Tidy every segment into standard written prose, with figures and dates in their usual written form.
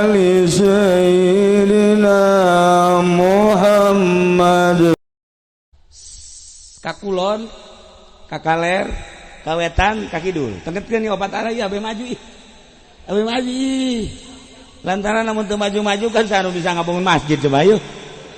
ali sayyidina Muhammad. Kakulon, kakaler, kawetan, kakidul. Tengetkeun opat arah ya abe maju ih. Abe maju ih. Lantaran namun teu maju-maju kan sanu bisa ngabangun masjid coba yuk.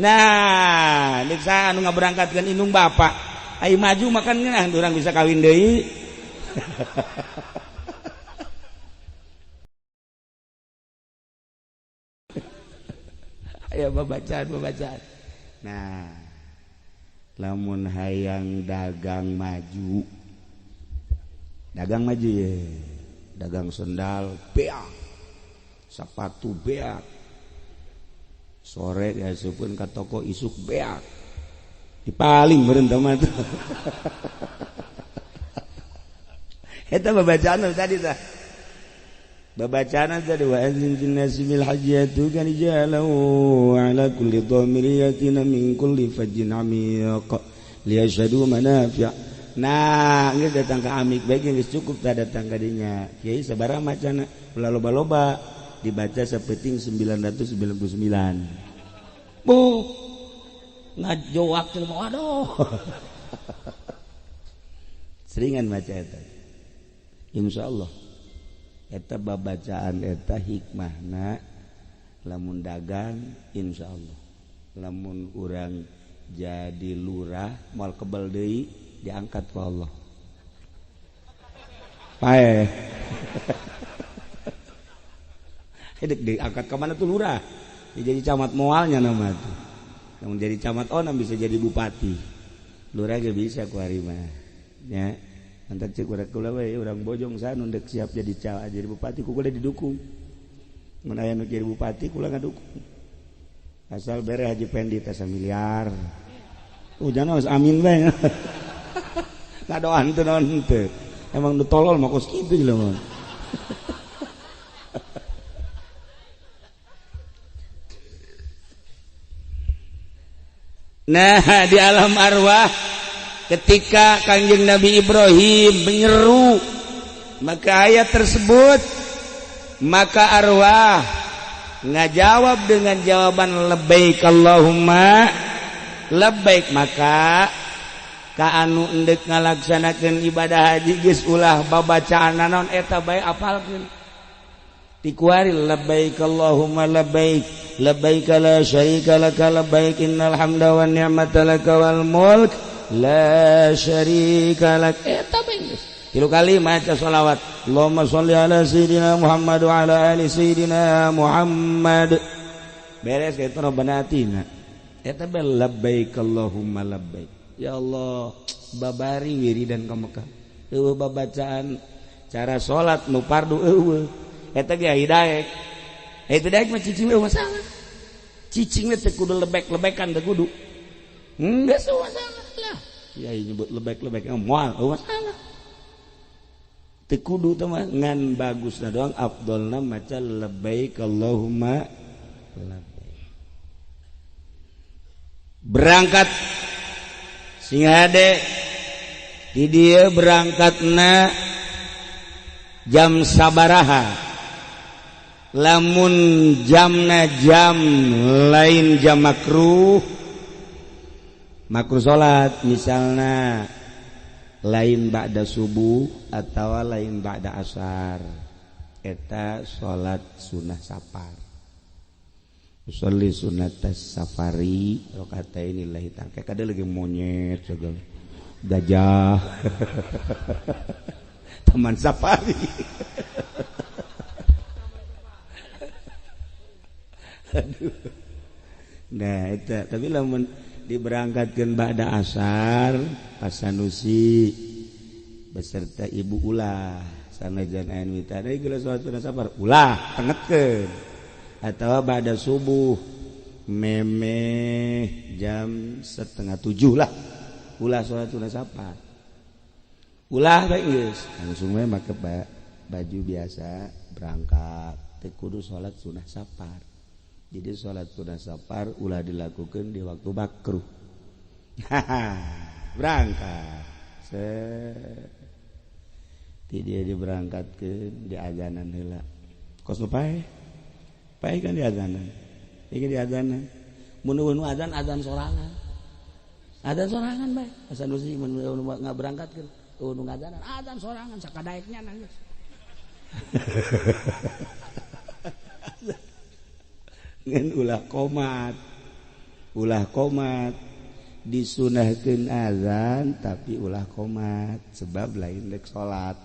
Nah, diksa anu ngaberangkatkeun indung bapak. Ai maju makan ngeunah urang bisa kawin deui. Aya babacaan. Nah, lamun hayang dagang maju ya, dagang sendal beak, sepatu beak, sore ya supun ka toko isuk beak, dipaling meureun mah tuh. Eta babacaan tadi tah. Babacaan tadi wa anzil jinnasi bil hajjatu kan jalahu ala kulli dhamiriyatin min kulli fajjin amiq liyashhadu manafi'. Nah, geus datang ka amik bae geus cukup tah datang ka dinya. Kiai sabaraha macana? Ulah loba-loba dibaca sapeting 999. Bu ngajoak teh aduh. Seringan maca eta. Insyaallah eta babacaan eta hikmahna lamun dagang insyaallah lamun urang jadi lurah moal kebal deui diangkat ku Allah pae hedek diangkat ka mana tuh lurah jadi camat moalnya nama tuh lamun jadi camat onam bisa jadi bupati lurah ge bisa ku ari mah nya antak cek kula we urang bojong sanu dek siap jadi bupati ku kudu didukung. Mun aya nu jadi bupati kula ngadukung. Asal bere Haji Pendi teh 1 miliar. Jangan harus amin we. Ngadoan teu naon teu. Emang nu tolol mah kos kitu jelema. Nah, di alam arwah ketika Kanjeng Nabi Ibrahim menyeru maka ayat tersebut maka arwah ngajawab dengan jawaban labbaik Allahumma labbaik maka ka anu endek ngalaksanakeun ibadah haji geus ulah babacaan naon eta bae apalkeun tikuari labbaik Allahumma labbaik labbaik la syarika laka labbaik innal hamda wan ni'mata laka wal mulk la syarika lak eta beres 3 kali maca shalawat Allahumma sholli ala sayidina Muhammad wa ala ali sayidina Muhammad beres eta robana atina eta bel labbaik Allahumma labbaik ya Allah babari wiridan ka Mekah eueuh babacaan cara salat nu fardu eueuh eta ge hidayah eta daek mah cicing eueuh masalah cicing teh kudu lebek-lebekan teh kudu enggak masalah lah ya nyebut lebek-lebek moal masalah teu kudu teh mah ngan bagusna doang afdolna maca labbaik Allahumma labbaik berangkat sing hade di dieu berangkatna jam sabaraha lamun jamna jam lain jam makruh salat misalna lain ba'da subuh atau lain ba'da asar eta salat sunnah safar usolli sunnatas safari rakaataini lillahi ta'ala kada lagi monyet segala gajah teman safari aduh nah eta tapi lamun diberangkatkeun ba'da asar pasanusi beserta ibu ulah sanajan aya nu tadi geus salat sunah safar ulah tengetkeun atawa ba'da subuh memeh jam 6:30 lah ulah salat sunah safar ulah bae geus langsung we make baju biasa berangkat teu kudu salat sunah safar. Jadi sholat sunah safar ulah dilakukan di waktu makruh. Berangkat. Ti dia diberangkatkeun di ajanan heula. Kos nu pae. Pae kan di adanan. Iki di adanan. Mun adzan sorangan. Adzan sorangan bae. Asa nu sih mun enggak berangkatkeun. Nu ngadanan adzan sorangan sakadaeknya nangis. Ngan ulah komat disunahkeun azan tapi ulah komat sebab lain dek salat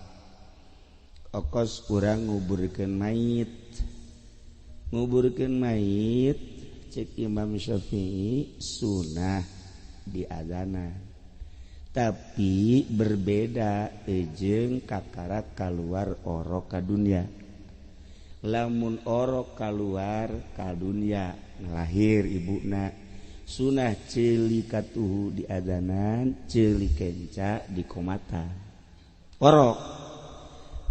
okos urang nguburkeun mayit cek Imam Syafi'i sunah di azanan tapi berbeda jeung kakarak kaluar orok ka dunya lamun orok kaluar ka dunya ngalahir ibuna sunah ceuli katuhu di adanan ceuli kenca di komatan orok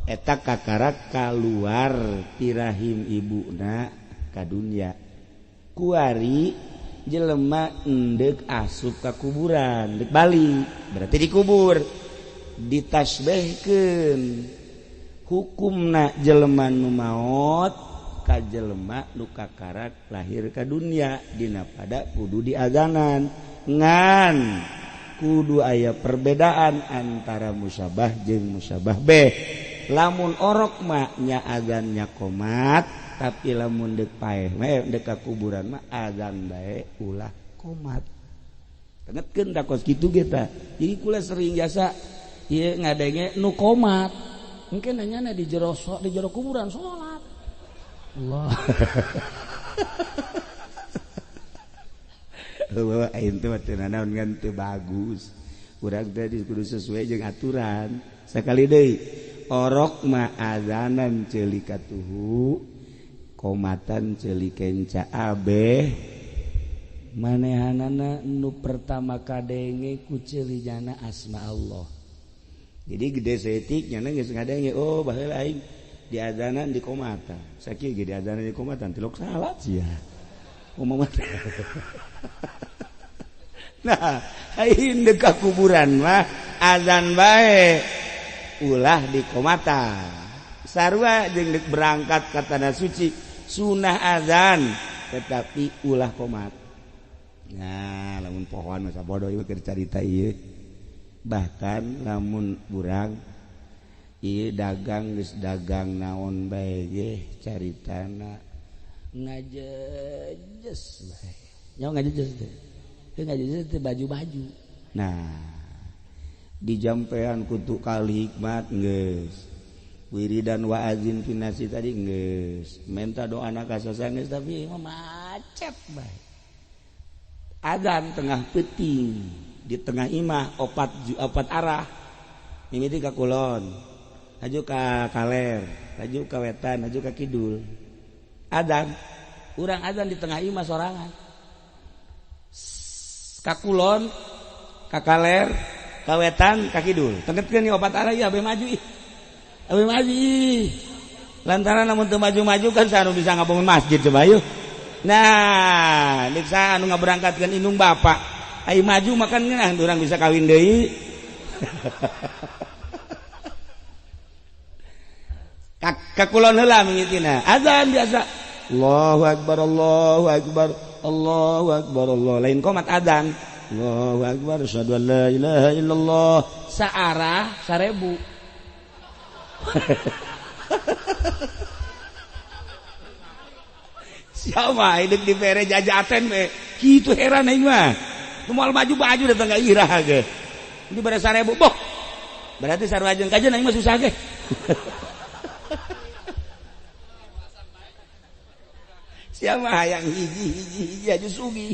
eta kakarak kaluar ti rahim ibuna ka dunya kuari jelema endek asup ka kuburan dek balik berarti dikubur ditasbihkeun hukumna jelema nu maot ka jelema nu kakarak lahir ka dunya dina pada kudu diazanan ngan kudu aya perbedaan antara musabah jeung musabah beh lamun orok mah nya azannya qomat tapi lamun dek paeh dek ka kuburan mah azan bae ulah qomat tengetkeun da kos kitu ge tah jadi kula sering jasa ieu ngadenge nu qomat mungkin nanya di jero kuburan sholat Allah bahwa aing teh teu naon ngan teu bagus urang teh kudu sesuai jeung aturan sakali deui orok mah azanan ceuli katuhu komatan ceuli kenca abeh manehanana nu pertama kadenge ku ceulijana asma Allah. Jadi gede setiknya geus ngadenge oh baheula aing di azanan di komatan. Sakieu ge di azanan di komatan tilok salat sia. Umumna. Nah, aing deuk kuburan mah azan bae ulah di komatan. Sarua jeung deuk berangkat ka tanah suci sunah azan tetapi ulah komat. Nah, lamun pohon masa bodoh ieu keur carita ieu. Bahkan lamun urang ieu dagang geus dagang naon bae ge caritana ngajejes bae nya ngajejes teh ngajejes teh baju-baju nah di jampean kutu kali hikmat geus wiridan wa azin finasi tadi geus menta doana ka sasangeus tapi mah macet bae adzan tengah peuting di tengah imah opat arah mimiti ka kulon aju ka kaler aju ka wetan aju ka kidul adzan urang adzan di tengah imah sorangan ka kulon ka kaler ka wetan ka kidul tengetkeun opat arah ieu abe maju lantaran lamun teu maju-maju kan sanu bisa ngabangun masjid coba yeuh nah diksa anu ngaberangkatkeun indung bapak ai maju makan ngeunah urang bisa kawin deui kakulon heula mimitina azan biasa Allahu akbar Allahu akbar Allahu akbar Allah lain qomat azan Allahu akbar asyhadu an la ilaha illallah saarah 1000 siapa hidup di pere jajaten we kitu heran aing mah moal maju-maju datang ka irah ge di bare 1000 boh berarti sarua jeung kajeun aing mah susah ge siapa hayang hiji aja sugi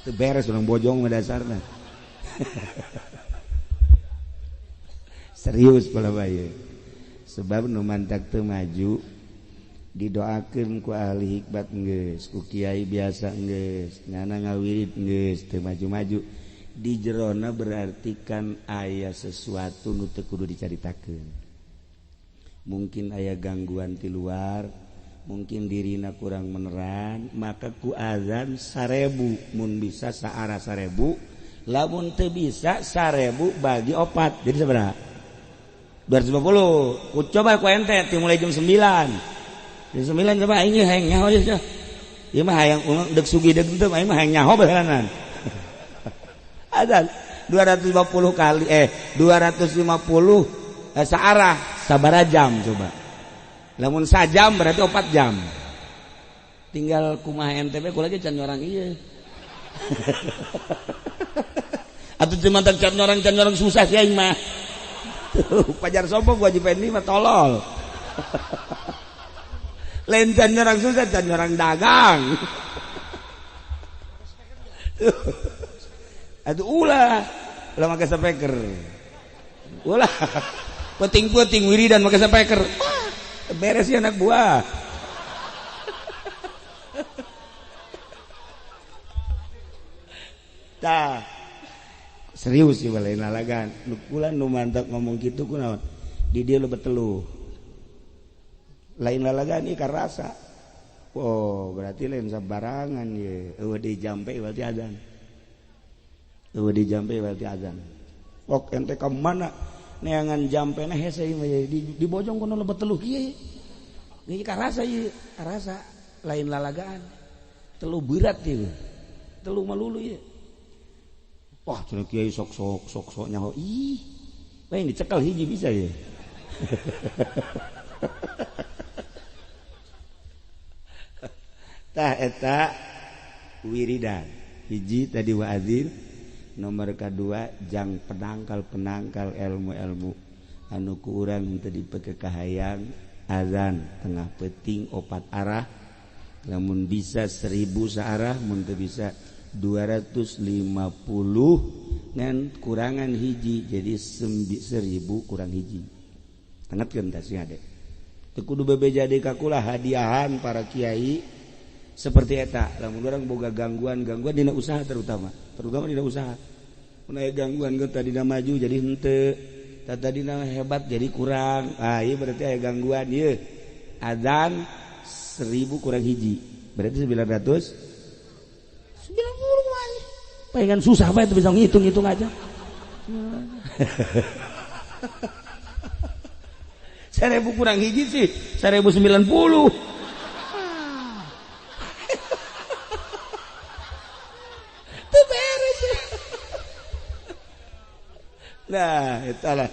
teu beres urang bojong mah dasarna serius pala bae sebab nu mantak teu maju didoakeun ku ahli hikmat geus ku kiai biasa geus nyana ngawirid geus teu maju-maju di jerona berarti kan aya sesuatu nu teu kudu dicaritakeun mungkin aya gangguan ti luar mungkin dirina kurang meneran maka ku azan 1000 mun bisa saarah 1000 lamun teu bisa 1000 bagi 4 jadi sabaraha 250 ku coba ku ente dimulai jam 9 Jam 9 coba aing hayang nyaho ya. Ieu mah hayang deuk sugi deuk teu aing mah hayang nyaho balanan. Adzan 250 kali 250 searah sabaraha jam coba. Lamun sajam berarti 4 jam. Tinggal kumaha NTB kula ge can nyorang ieu. Atuh cuma can nyorang susah sih aing mah. Pajar sombong wajib ini mah tolol. Lain can nyorang susah, can nyorang dagang. Atuh ulah make speaker. Ulah puting-puting wiridan make speaker. Beres ya anak buah. Tah serius sih lain lalagan. Kula nu mantap ngomong kitu kunaon? Di dieu lebet telu. Lain lalagan ieu karasa. Oh, berarti lain sabarangan ye. Eueuh di jampe berarti azan. Eueuh di jampe berarti azan. Pok ente ka mana? Neangan jampena hese ieu di bojong kono lebet telu kieu. Ieu karasa ieu, karasa lain lalagaan. Telu berat ieu. Telu malulu ieu. Wah, cenah kiai sok nyaho. Ih. Lain dicekal hiji bisa ya. Tah eta wiridan. Hiji tadi wa'adzin, nomor kedua jang penangkal ilmu-ilmu anu ku urang teu dipake kahayang azan tengah peuting 4 arah. Lamun bisa 1000 saarah, mun teu bisa 250 ngan kurangan hiji jadi 1000 kurang hiji. Tangatkeun tah si hade. Teu kudu bebejade ka kula hadiahan para kiai seperti eta. Lamun urang boga gangguan dina usaha terutama dina usaha. Mun aya gangguan ge tadina maju jadi henteu, tadina hebat jadi kurang. Ah ieu berarti aya gangguan ieu. Adzan 1000 kurang hiji. Berarti 990 aja. Pengen susah bae bisa ngitung-ngitung aja. 1000 kurang hiji sih 1090. Itu beres. Nah, itulah